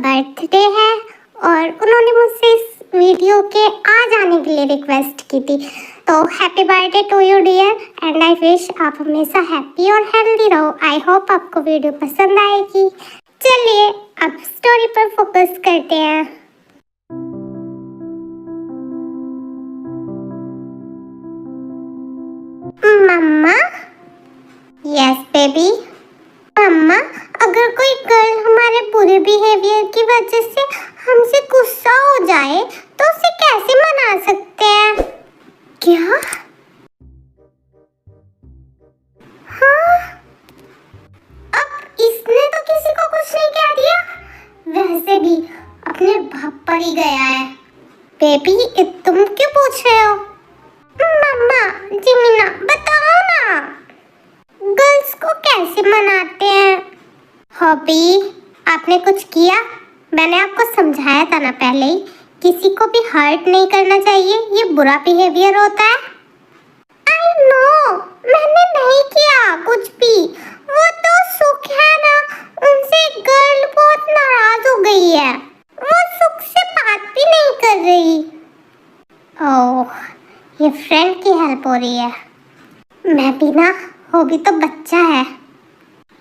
Birthday है और उन्होंने मुझसे इस वीडियो के आ जाने के लिए रिक्वेस्ट की थी। तो happy birthday to you dear, and I wish आप हमेशा हैप्पी और हेल्दी रहो। आई होप आपको वीडियो पसंद आएगी। चलिए अब स्टोरी पर फोकस करते हैं। मम्मा। Yes baby. मम्मा, अगर कोई गर्ल हमारे बुरे बिहेवियर की वजह से हमसे गुस्सा हो जाए तो उसे कैसे मना सकते हैं? क्या? हाँ? अब इसने तो किसी को कुछ नहीं कह दिया, वैसे भी अपने बाप पर ही गया है। बेबी, तुम क्यों पूछ रहे हो? मम्मा, जिमिना बताओ ना, गर्ल्स को कैसे मनाते हैं? हॉबी, आपने कुछ किया? मैंने आपको समझाया था ना पहले ही, किसी को भी हर्ट नहीं करना चाहिए, ये बुरा बिहेवियर होता है। आई नो, मैंने नहीं किया कुछ भी। वो तो सुख है ना, उनसे गर्ल बहुत नाराज हो गई है। वो सुख से बात भी नहीं कर रही। ओह, ये फ्रेंड की हेल्प हो रही है। मैं भी ना, हॉबी तो बच्चा है,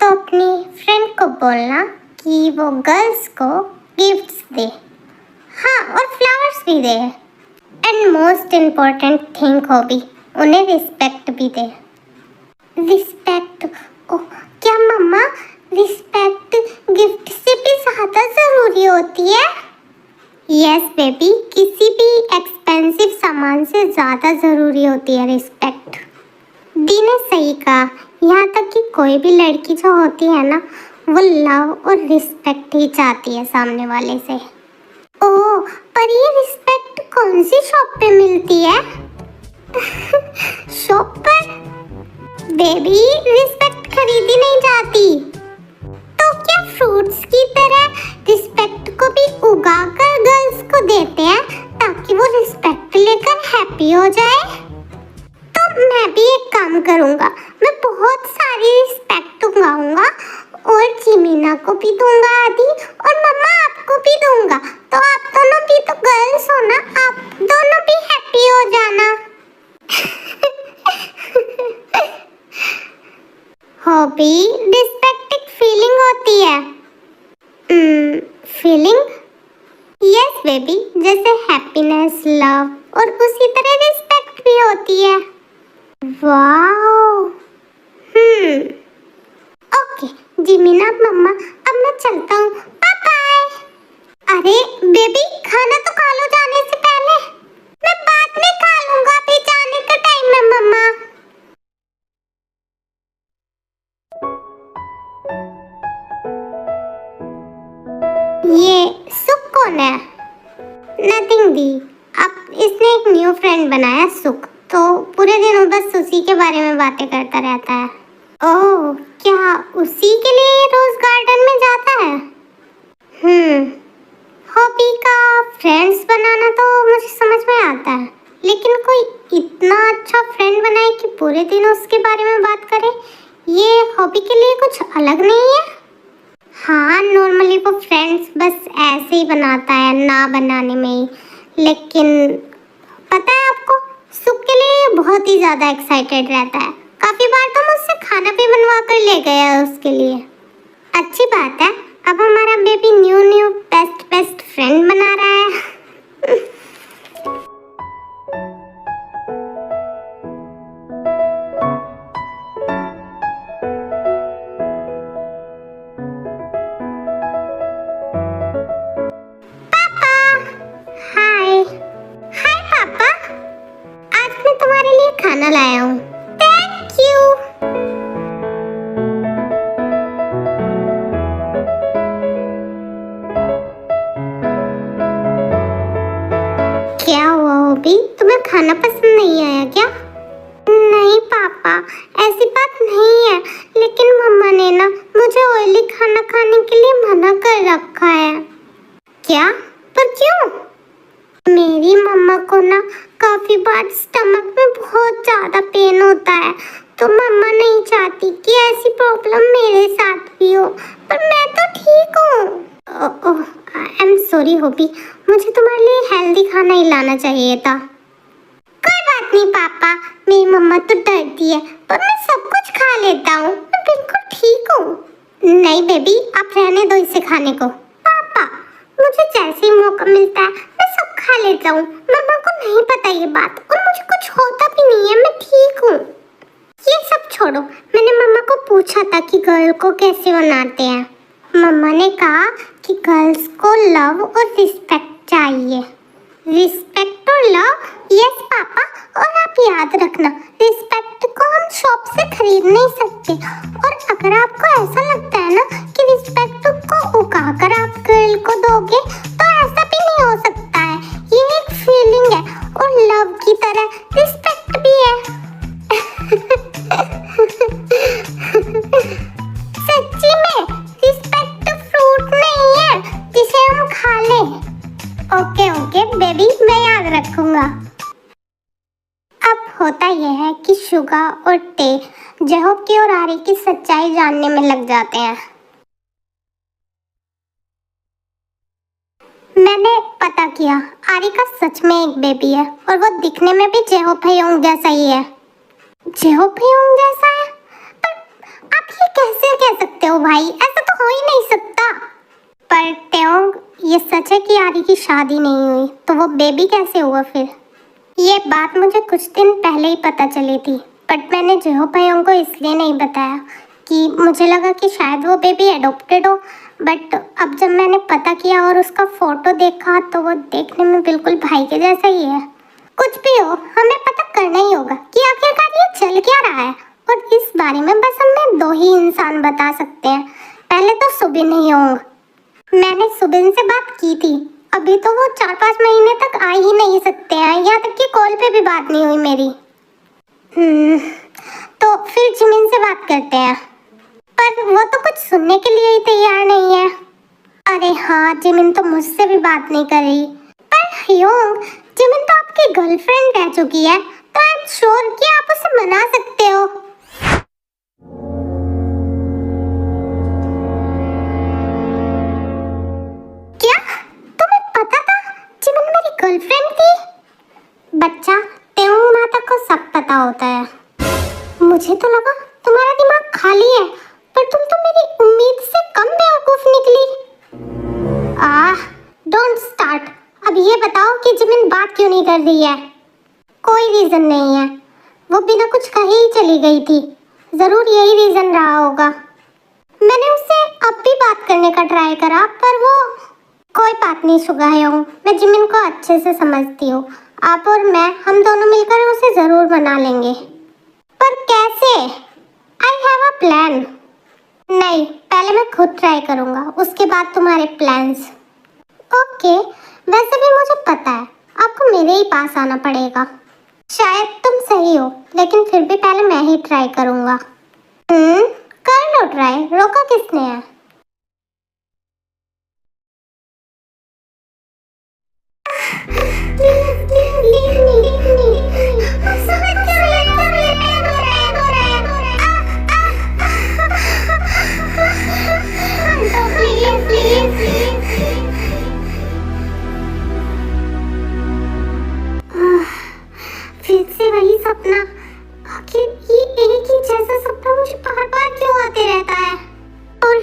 तो अपनी फ्रेंड को बोलना कि वो गर्ल्स को गिफ्ट्स दे, हाँ, और फ्लावर्स भी दे। And most important thing hobby, उन्हें रिस्पेक्ट भी दे। रिस्पेक्ट? ओह, क्या मम्मा रिस्पेक्ट गिफ्ट से भी ज़्यादा ज़रूरी होती है? यस बेबी, किसी भी एक्सपेंसिव सामान से ज़्यादा ज़रूरी होती है रिस्पेक्ट। दी ने सही कहा, यहाँ तक कि कोई भी लड़की जो होती है ना, वो लव और रिस्पेक्ट ही चाहती है सामने वाले से। ओह, पर ये रिस्पेक्ट कौन सी शॉप पे मिलती है? शॉप पर? बेबी, रिस्पेक्ट खरीदी नहीं जाती, तो क्या फ्रूट्स की तरह रिस्पेक्ट को भी उगाकर गर्ल्स को देते हैं ताकि वो रिस्पेक्ट लेकर हैप्पी हो जाए? तो मैं भी एक काम करूँगा, मैं बहुत सारी रिस्पेक्ट उगाऊंगा और जिमीना को भी दूंगा आदि, और मम्मा आपको भी दूंगा। तो आप दोनों भी तो गर्ल्स हो ना, आप दोनों भी हैप्पी हो जाना। हॉबी, रिस्पेक्ट एक फीलिंग होती है। फीलिंग? यस बेबी, जैसे हैप्पीनेस, लव, और उसी तरह रिस्पेक्ट भी होती है। वाओ। ओके जिमीना, मम्मा, अब मैं चलता हूँ, बाय बाय। अरे बेबी, खाना तो खा लो जाने से पहले। मैं बाद में खा लूंगा, अभी जाने का टाइम है मम्मा। ये सुख कौन है? नथिंग दी, अब इसने एक न्यू फ्रेंड बनाया सुख, तो पूरे दिन वो बस उसी के बारे में बातें करता रहता है। ओह, क्या उसी के लिए रोज गार्डन में जाता है? हॉबी का फ्रेंड्स बनाना तो मुझे समझ में आता है, लेकिन कोई इतना अच्छा फ्रेंड बनाए कि पूरे दिन उसके बारे में बात करे, ये हॉबी के लिए कुछ अलग नहीं है? हाँ, नॉर्मली वो फ्रेंड्स बस ऐसे ही बनाता है, ना बनाने में ही, लेकिन पता है आपको, सुख के लिए बहुत ही ज़्यादा एक्साइटेड रहता है। काफ़ी बार तो मुझसे खाना भी बनवा कर ले गया है उसके लिए। अच्छी बात है, अब हमारा बेबी न्यू बेस्ट फ्रेंड बना रहा है। खाना लाया हूँ। Thank you. क्या हुआ हॉबी, तुम्हें खाना पसंद नहीं आया क्या? नहीं पापा, ऐसी बात नहीं है, लेकिन मम्मा ने ना मुझे ऑयली खाना खाने के लिए मना कर रखा है। क्या? पर क्यों? मेरी मम्मा को ना काफी बार स्टमक में बहुत ज्यादा पेन होता है, तो मम्मा नहीं चाहती कि ऐसी प्रॉब्लम मेरे साथ भी हो, पर मैं तो ठीक हूँ। ओह, आई एम सॉरी होपी, मुझे तुम्हारे लिए हेल्दी खाना ही लाना चाहिए था। कोई बात नहीं पापा, मेरी मम्मा तो डरती है पर मैं सब कुछ खा लेता हूँ, मैं बिल्कुल ठीक हूँ। नहीं बेबी, आप रहने दो इसे खाने को। पापा, मुझे जैसे ही मौका मिलता है मैं सब खा लेता हूँ, मम्मा को नहीं पता ये बात और मुझे कुछ होता भी नहीं है, मैं ठीक हूँ। ये सब छोड़ो, मैंने मम्मा को पूछा था कि गर्ल को कैसे बनाते हैं। मम्मा ने कहा कि गर्ल्स को लव और रिस्पेक्ट चाहिए। रिस्पेक्ट और लव? यस पापा, और आप याद रखना, रिस्पेक्ट को हम शॉप से खरीद नहीं सकते, और अगर आपको ऐसा लगता है ना कि रिस्पेक्ट को उगाकर आप गर्ल को दोगे तो ऐसा भी नहीं हो सकता है। ये एक फीलिंग है और लव की तरह रिस्पेक्ट भी है। सच्ची में रिस्पेक्ट फ्रूट नहीं है जिसे हम खा लें। ओके ओके बेबी, मैं याद रखूंगा। अब होता यह है कि शुगा और टे जेहोब की और आरी की सच्चाई जानने में लग जाते हैं। मैंने पता किया, आरी का सच में एक बेबी है और वो दिखने में भी जेहोब हेयोंग जैसा ही है। जेहोब हेयोंग जैसा है? पर आप ये कैसे कह सकते हो भाई, ऐसा तो हो ही नहीं सकता। पर टेओंग, ये सच है कि आरी की शादी नहीं हुई, तो वो बेबी कैसे हुआ फिर? ये बात मुझे कुछ दिन पहले ही पता चली थी, बट मैंने जेहोब हेयोंग को इसलिए नहीं बताया कि मुझे लगा कि शायद वो बेबी एडॉप्टेड हो। बट अब जब मैंने पता किया और उसका फोटो देखा तो वो देखने में बिल्कुल भाई के जैसा ही है। कुछ भी हो, हमें पता करना ही होगा कि आखिरकार ये चल क्या रहा है, और इस बारे में बस हमें दो ही इंसान बता सकते हैं। पहले तो सुबिन हेयोंग। मैंने सुबिन से बात की थी, अभी तो वो 4-5 महीने तक आ ही नहीं सकते हैं, यहाँ तक कि कॉल पे भी बात नहीं हुई मेरी। तो फिर जिमिन से बात करते हैं, पर वो तो कुछ सुनने के लिए ही तैयार नहीं है। अरे हाँ, जिमिन तो मुझसे भी बात नहीं कर रही। पर हेयोंग, जिमिन तो आपकी गर्लफ्रेंड रह चुकी है, तो आई एम श्योर कि आप उसे मना सकते हो। क्या तुम्हें पता था जिमिन मेरी गर्लफ्रेंड थी? बच्चा, तेओंग माता को सब पता होता है। मुझे तो लगा तुम्हारा दिमाग खाली है, पर तुम तो मेरी उम्मीद से कम बेवकूफ निकली। Don't start. अब ये बताओ कि जिमिन बात क्यों नहीं कर रही है? कोई रीजन नहीं है, वो बिना कुछ कहे ही चली गई थी, जरूर यही रीजन रहा होगा। मैंने उससे अब भी बात करने का ट्राई करा, पर वो। कोई बात नहीं शुगा हेयोंग, मैं जिमिन को अच्छे से समझती हूँ। आप और मैं, हम दोनों मिलकर उसे जरूर मना लेंगे। पर कैसे? I have a plan. नहीं, पहले मैं खुद ट्राई करूँगा, उसके बाद तुम्हारे प्लान्स। ओके, वैसे भी मुझे पता है आपको मेरे ही पास आना पड़ेगा। शायद तुम सही हो, लेकिन फिर भी पहले मैं ही ट्राई करूँगा। कर लो ट्राई, रोका किसने है? फिर से वही सपना। आखिर ये एक ही जैसा सपना मुझे बार बार क्यों आते रहता है? और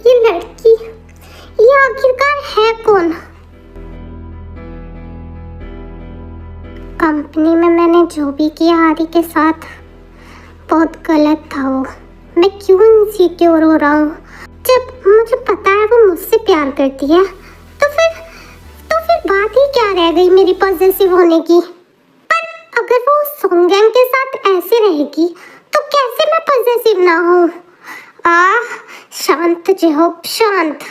ये लड़की, ये आखिरकार है कौन? कंपनी में मैंने जो भी किया आरी के साथ, बहुत गलत था वो। मैं क्यों इनसिक्योर हो रहा हूँ? जब मुझे पता है वो मुझसे प्यार करती है, तो फिर बात ही क्या रह गई मेरी पॉजेसिव होने की? पर अगर वो सोंगैंग के साथ ऐसे रहेगी तो कैसे मैं पॉजेसिव ना हूँ? शांत जेहोब, शांत।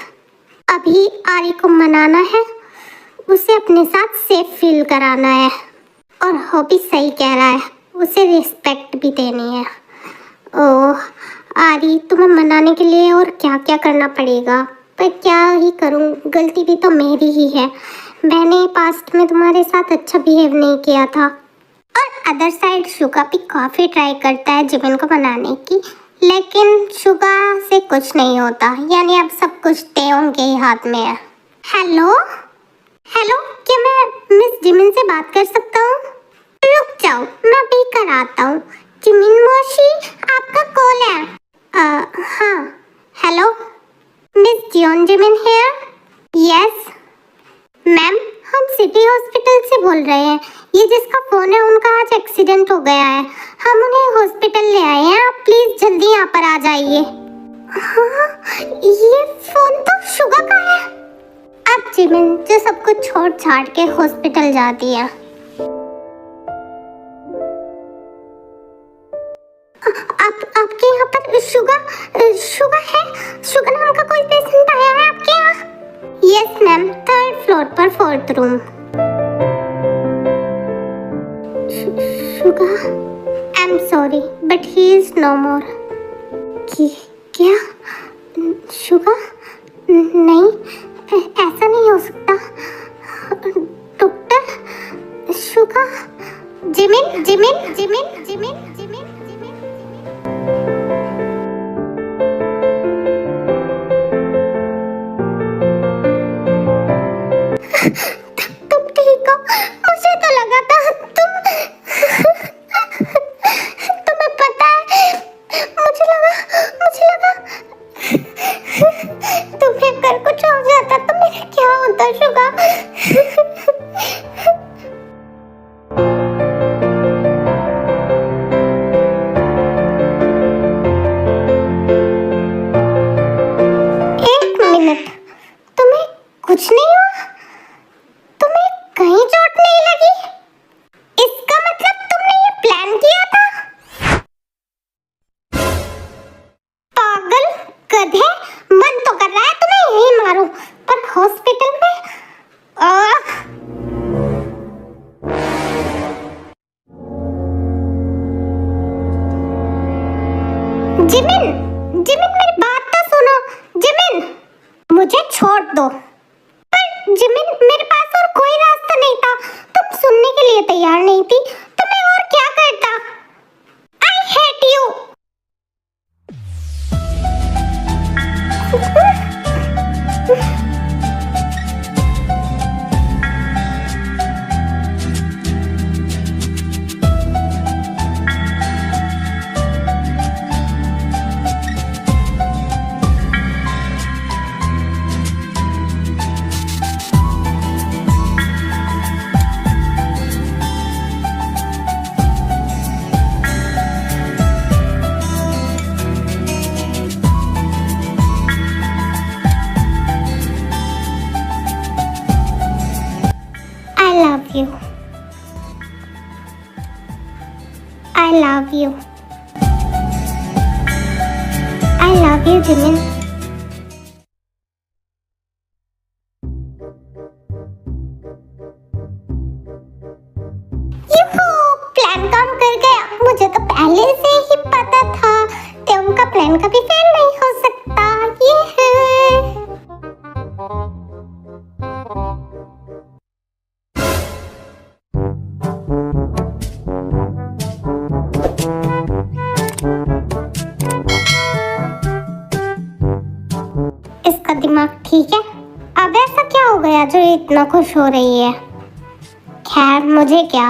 अभी आरी को मनाना है, उसे अपने साथ सेफ फील कराना है। और हॉबी सही कह रहा है, उसे रिस्पेक्ट भी देनी है। ओह आरी, तुम्हें मनाने के लिए और क्या क्या करना पड़ेगा, पर क्या ही करूं, गलती भी तो मेरी ही है। मैंने पास्ट में तुम्हारे साथ अच्छा बिहेव नहीं किया था। और अदर साइड शुगा भी काफ़ी ट्राई करता है जिमिन को मनाने की, लेकिन शुगा से कुछ नहीं होता, यानी अब सब कुछ तेयोंग के ही हाथ में है। हेलो हेलो, क्या मैं मिस जिमिन से बात कर सकता हूँ? रुक जाओ, मैं अभी कराता हूँ। जिमिन मोशी, आपका कॉल है। हाँ, hello, Miss Jeon Jimin here. Yes ma'am, हम सिटी हॉस्पिटल से बोल रहे हैं। ये जिसका फोन है उनका आज एक्सीडेंट हो गया है, हम उन्हें हॉस्पिटल ले आए हैं। आप प्लीज जल्दी यहाँ पर आ जाइए। हाँ, ये फोन तो शुगा का है। अब जिमिन जो सब कुछ छोड़ छाड़ के हॉस्पिटल जाती है। आपके यहाँ पर शुगा है? शुगा नाम का कोई पेशेंट आया है आपके यहाँ? यस मैम, 3rd फ्लोर पर 4th room. Suga, I am sorry but he is no more. क्या शुगा? नहीं, ऐसा नहीं हो सकता। Doctor, Suga. Jimin Jimin Jimin Jimin Jimin तुम ठीक हो? मुझे तो लगा था तुम्हें पता है, मुझे लगा तुम्हें अगर कुछ हो जाता तो मेरा क्या होता शुगा? एक मिनट, तुम्हें कुछ नहीं हुआ? तुम्हें कहीं चोट नहीं लगी? इसका मतलब तुमने ये प्लान किया था? पागल गधे, मन तो कर रहा है तुम्हें यही मारूं, पर हॉस्पिटल में जिमिन, जिमिन मेरी बात तो सुनो। जिमिन, मुझे छोड़ दो। पर जिमिन, मेरे पास और कोई रास्ता नहीं था। तुम सुनने के लिए तैयार नहीं थी तो मैं और क्या करता? I hate you. I love you. I love you, Jimin. Plan काम कर गया। मुझे तो पहले से ही पता था कि उनका प्लान कभी फेल नहीं हो सकता। ये है। इसका दिमाग ठीक है? अब ऐसा क्या हो गया जो इतना खुश हो रही है? खैर मुझे क्या।